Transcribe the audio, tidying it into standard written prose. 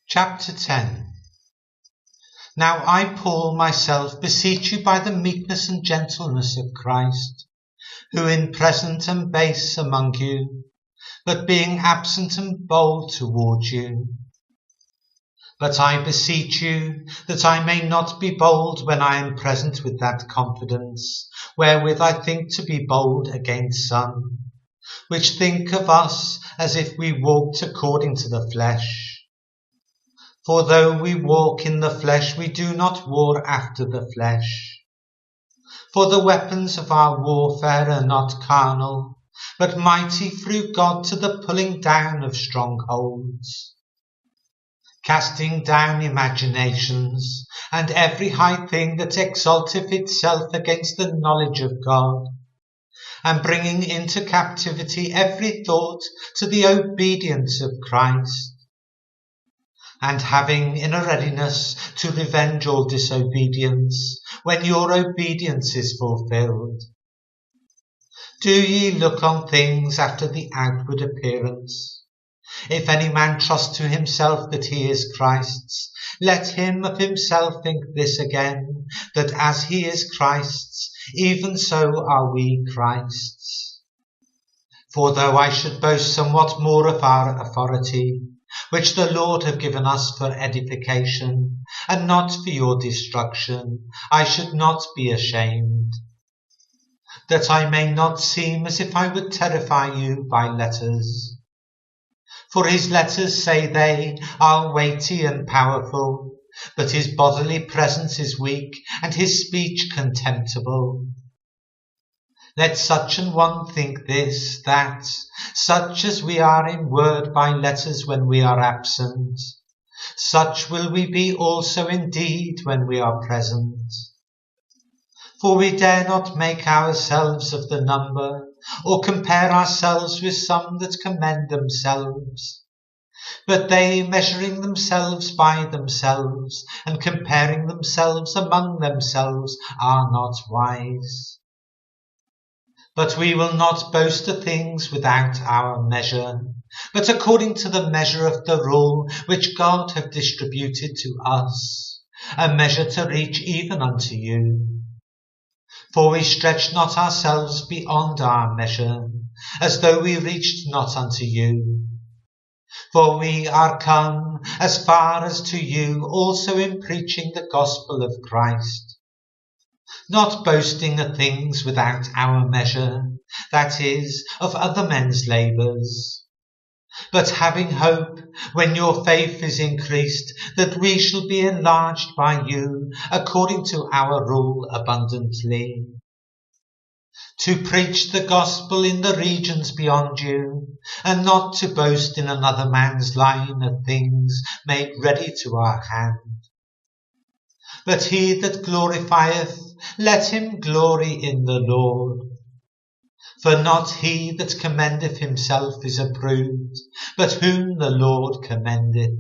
Chapter 10. Now I, Paul, myself beseech you by the meekness and gentleness of Christ, who in present am base among you, but being absent am bold toward you. But I beseech you that I may not be bold when I am present with that confidence, wherewith I think to be bold against some, which think of us as if we walked according to the flesh. For though we walk in the flesh, we do not war after the flesh. For the weapons of our warfare are not carnal, but mighty through God to the pulling down of strongholds, casting down imaginations, and every high thing that exalteth itself against the knowledge of God, and bringing into captivity every thought to the obedience of Christ, and having in a readiness to revenge all disobedience, when your obedience is fulfilled. Do ye look on things after the outward appearance? If any man trust to himself that he is Christ's, let him of himself think this again, that as he is Christ's, even so are we Christ's. For though I should boast somewhat more of our authority, which the Lord have given us for edification, and not for your destruction, I should not be ashamed, that I may not seem as if I would terrify you by letters. For his letters, say they, are weighty and powerful, but his bodily presence is weak, and his speech contemptible. Let such an one think this, that, such as we are in word by letters when we are absent, such will we be also indeed when we are present. For we dare not make ourselves of the number, or compare ourselves with some that commend themselves. But they, measuring themselves by themselves, and comparing themselves among themselves, are not wise. But we will not boast of things without our measure, but according to the measure of the rule which God hath distributed to us, a measure to reach even unto you. For we stretch not ourselves beyond our measure, as though we reached not unto you. For we are come as far as to you also in preaching the gospel of Christ, not boasting of things without our measure, that is, of other men's labours, but having hope, when your faith is increased, that we shall be enlarged by you, according to our rule abundantly, to preach the gospel in the regions beyond you, and not to boast in another man's line of things made ready to our hand. But he that glorifieth, let him glory in the Lord. For not he that commendeth himself is approved, but whom the Lord commendeth.